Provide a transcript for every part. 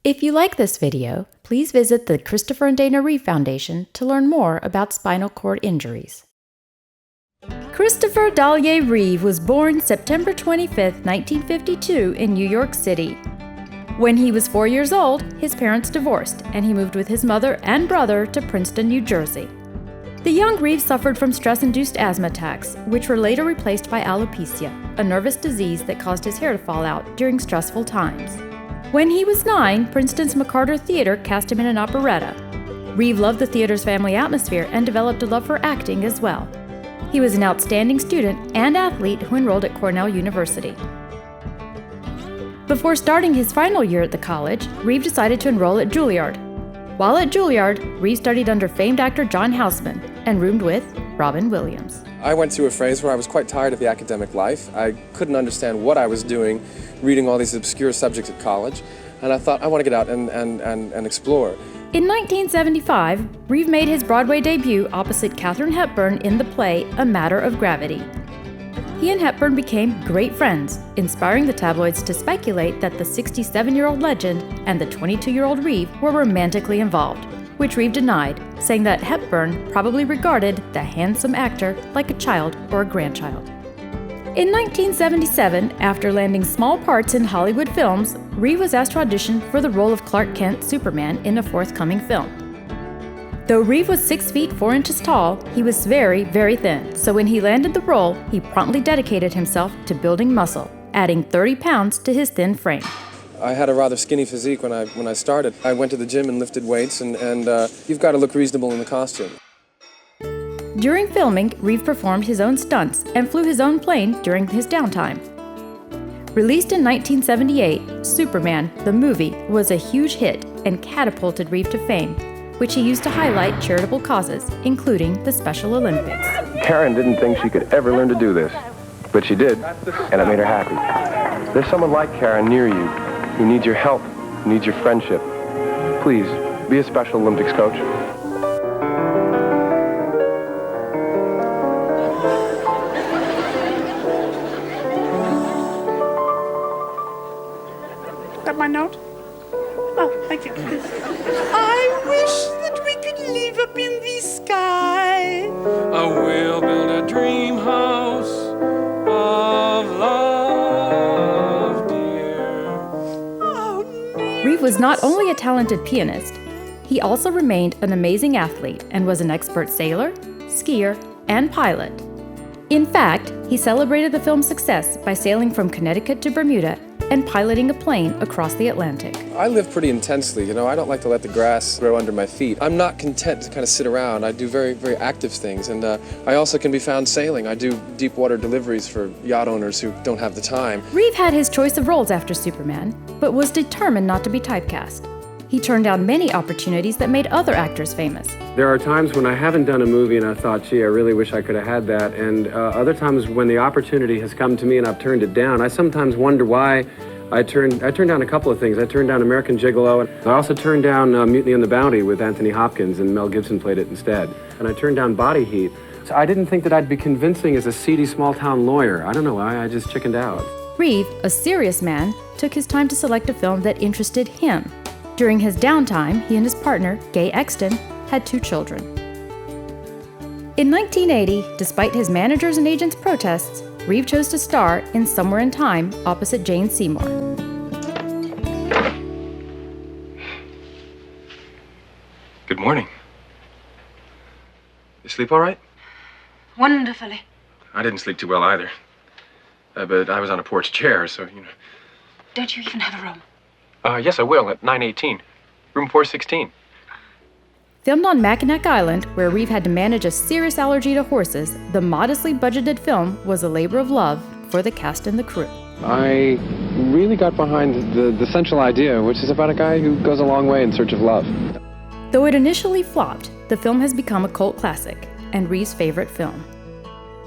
If you like this video, please visit the Christopher and Dana Reeve Foundation to learn more about spinal cord injuries. Christopher D'Allier Reeve was born September 25, 1952 in New York City. When he was 4 years old, his parents divorced, and he moved with his mother and brother to Princeton, New Jersey. The young Reeve suffered from stress-induced asthma attacks, which were later replaced by alopecia, a nervous disease that caused his hair to fall out during stressful times. When he was 9, Princeton's McCarter Theater cast him in an operetta. Reeve loved the theater's family atmosphere and developed a love for acting as well. He was an outstanding student and athlete who enrolled at Cornell University. Before starting his final year at the college, Reeve decided to enroll at Juilliard. While at Juilliard, Reeve studied under famed actor John Houseman and roomed with Robin Williams. I went through a phase where I was quite tired of the academic life. I couldn't understand what I was doing, reading all these obscure subjects at college, and I thought, I want to get out and explore. In 1975, Reeve made his Broadway debut opposite Katharine Hepburn in the play A Matter of Gravity. He and Hepburn became great friends, inspiring the tabloids to speculate that the 67-year-old legend and the 22-year-old Reeve were romantically involved, which Reeve denied, saying that Hepburn probably regarded the handsome actor like a child or a grandchild. In 1977, after landing small parts in Hollywood films, Reeve was asked to audition for the role of Clark Kent, Superman, in a forthcoming film. Though Reeve was 6 feet 4 inches tall, he was very, very thin, so when he landed the role, he promptly dedicated himself to building muscle, adding 30 pounds to his thin frame. I had a rather skinny physique when I started. I went to the gym and lifted weights, and you've got to look reasonable in the costume. During filming, Reeve performed his own stunts and flew his own plane during his downtime. Released in 1978, Superman, the movie, was a huge hit and catapulted Reeve to fame, which he used to highlight charitable causes, including the Special Olympics. Karen didn't think she could ever learn to do this, but she did, and it made her happy. There's someone like Karen near you who needs your help, who needs your friendship. Please, be a Special Olympics coach. Got my note? Oh, thank you. I wish that we could live up in the sky. I will build a dream house of love, dear. Oh, dear. Reeve was not only a talented pianist, he also remained an amazing athlete and was an expert sailor, skier, and pilot. In fact, he celebrated the film's success by sailing from Connecticut to Bermuda and piloting a plane across the Atlantic. I live pretty intensely, I don't like to let the grass grow under my feet. I'm not content to kind of sit around. I do very, very active things, and I also can be found sailing. I do deep water deliveries for yacht owners who don't have the time. Reeve had his choice of roles after Superman, but was determined not to be typecast. He turned down many opportunities that made other actors famous. There are times when I haven't done a movie and I thought, gee, I really wish I could have had that. And other times when the opportunity has come to me and I've turned it down, I sometimes wonder why I turned down a couple of things. I turned down American Gigolo. And I also turned down Mutiny on the Bounty with Anthony Hopkins, and Mel Gibson played it instead. And I turned down Body Heat. So I didn't think that I'd be convincing as a seedy small-town lawyer. I don't know why, I just chickened out. Reeve, a serious man, took his time to select a film that interested him. During his downtime, he and his partner, Gay Exton, had 2 children. In 1980, despite his managers' and agents' protests, Reeve chose to star in Somewhere in Time opposite Jane Seymour. Good morning. You sleep all right? Wonderfully. I didn't sleep too well either. But I was on a porch chair, so, Don't you even have a room? Yes, I will, at 918. Room 416. Filmed on Mackinac Island, where Reeve had to manage a serious allergy to horses, the modestly budgeted film was a labor of love for the cast and the crew. I really got behind the central idea, which is about a guy who goes a long way in search of love. Though it initially flopped, the film has become a cult classic and Reeve's favorite film.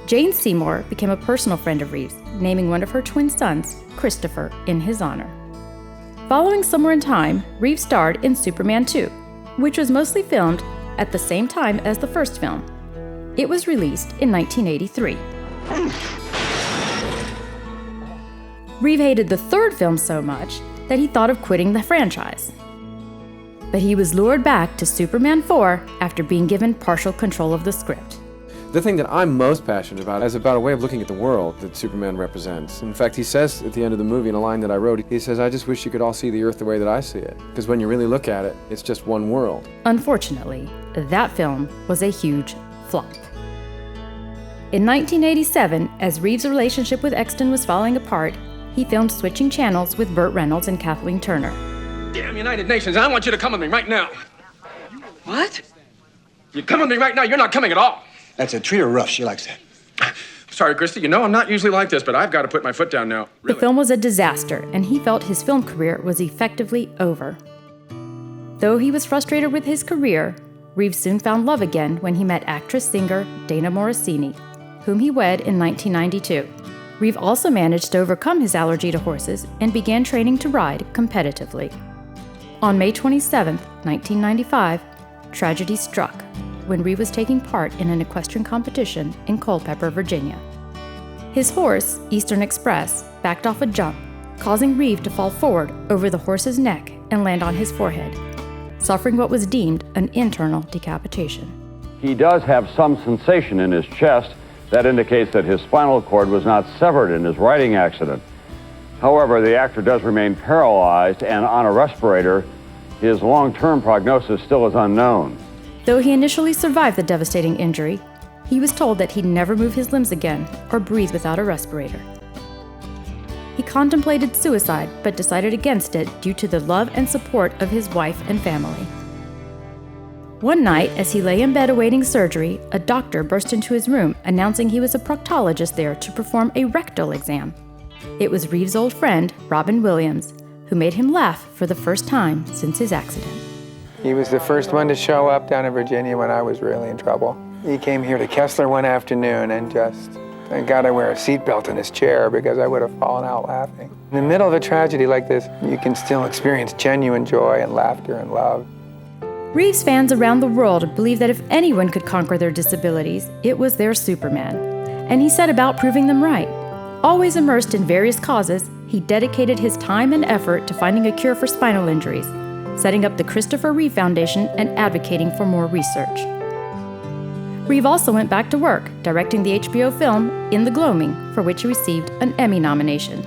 Jane Seymour became a personal friend of Reeve's, naming one of her twin sons, Christopher, in his honor. Following Somewhere in Time, Reeve starred in Superman 2, which was mostly filmed at the same time as the first film. It was released in 1983. Reeve hated the third film so much that he thought of quitting the franchise. But he was lured back to Superman 4 after being given partial control of the script. The thing that I'm most passionate about is about a way of looking at the world that Superman represents. In fact, he says at the end of the movie, in a line that I wrote, he says, "I just wish you could all see the Earth the way that I see it." Because when you really look at it, it's just one world. Unfortunately, that film was a huge flop. In 1987, as Reeves' relationship with Exton was falling apart, he filmed Switching Channels with Burt Reynolds and Kathleen Turner. Damn United Nations, I want you to come with me right now. What? You come with me right now, you're not coming at all. That's it. Treat her rough. She likes that. Sorry, Christy, you know I'm not usually like this, but I've got to put my foot down now. The film was a disaster, and he felt his film career was effectively over. Though he was frustrated with his career, Reeves soon found love again when he met actress-singer Dana Morosini, whom he wed in 1992. Reeves also managed to overcome his allergy to horses and began training to ride competitively. On May 27, 1995, tragedy struck when Reeves was taking part in an equestrian competition in Culpeper, Virginia. His horse, Eastern Express, backed off a jump, causing Reeves to fall forward over the horse's neck and land on his forehead, suffering what was deemed an internal decapitation. He does have some sensation in his chest that indicates that his spinal cord was not severed in his riding accident. However, the actor does remain paralyzed and on a respirator. His long-term prognosis still is unknown. Though he initially survived the devastating injury, he was told that he'd never move his limbs again or breathe without a respirator. He contemplated suicide but decided against it due to the love and support of his wife and family. One night, as he lay in bed awaiting surgery, a doctor burst into his room announcing he was a proctologist there to perform a rectal exam. It was Reeves' old friend, Robin Williams, who made him laugh for the first time since his accident. He was the first one to show up down in Virginia when I was really in trouble. He came here to Kessler one afternoon and just, thank God I wear a seatbelt in his chair because I would have fallen out laughing. In the middle of a tragedy like this, you can still experience genuine joy and laughter and love. Reeves fans around the world believe that if anyone could conquer their disabilities, it was their Superman. And he set about proving them right. Always immersed in various causes, he dedicated his time and effort to finding a cure for spinal injuries, setting up the Christopher Reeve Foundation and advocating for more research. Reeve also went back to work, directing the HBO film In the Gloaming, for which he received an Emmy nomination,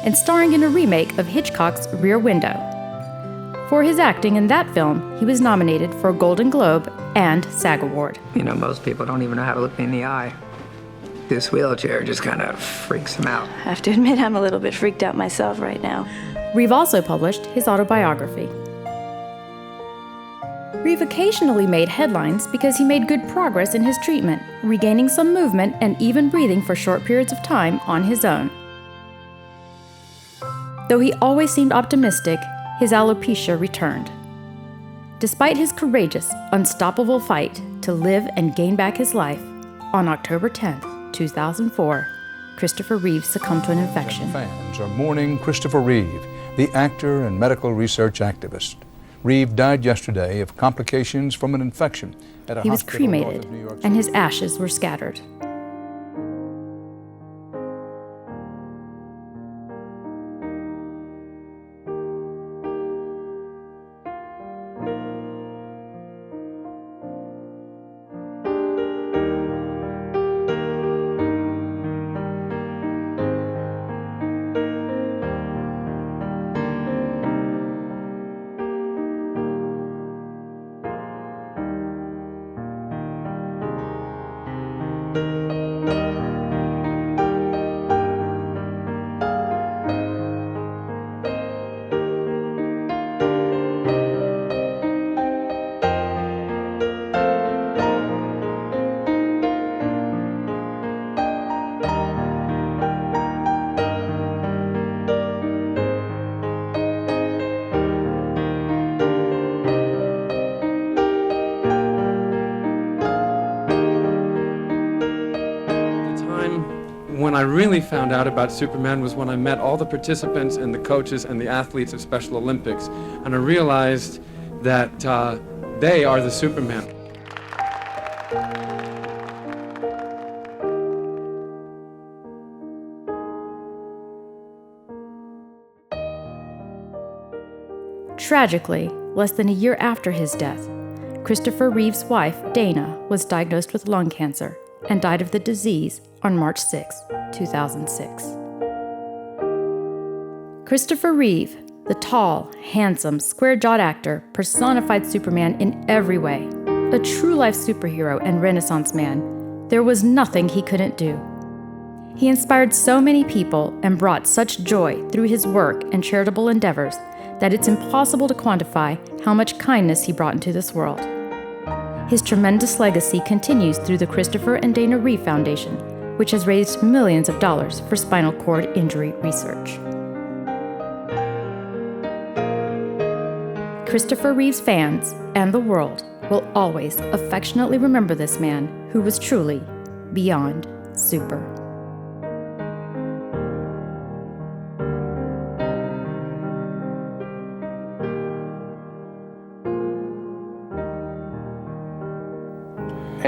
and starring in a remake of Hitchcock's Rear Window. For his acting in that film, he was nominated for a Golden Globe and SAG Award. You know, most people don't even know how to look me in the eye. This wheelchair just kind of freaks them out. I have to admit, I'm a little bit freaked out myself right now. Reeve also published his autobiography. Reeve occasionally made headlines because he made good progress in his treatment, regaining some movement and even breathing for short periods of time on his own. Though he always seemed optimistic, his alopecia returned. Despite his courageous, unstoppable fight to live and gain back his life, on October 10, 2004, Christopher Reeve succumbed to an infection. Fans are mourning Christopher Reeve, the actor and medical research activist. Reeve died yesterday of complications from an infection at a He was hospital north cremated, of New York and his ashes were scattered. When I really found out about Superman was when I met all the participants and the coaches and the athletes of Special Olympics, and I realized that they are the Superman. Tragically, less than a year after his death, Christopher Reeve's wife, Dana, was diagnosed with lung cancer and died of the disease on March 6, 2006. Christopher Reeve, the tall, handsome, square-jawed actor, personified Superman in every way. A true-life superhero and Renaissance man, there was nothing he couldn't do. He inspired so many people and brought such joy through his work and charitable endeavors that it's impossible to quantify how much kindness he brought into this world. His tremendous legacy continues through the Christopher and Dana Reeve Foundation, which has raised millions of dollars for spinal cord injury research. Christopher Reeve's fans and the world will always affectionately remember this man who was truly beyond super.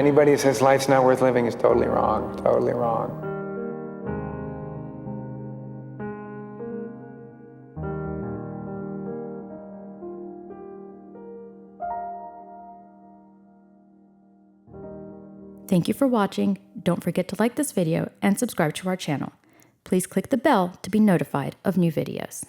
Anybody who says life's not worth living is totally wrong, totally wrong. Thank you for watching. Don't forget to like this video and subscribe to our channel. Please click the bell to be notified of new videos.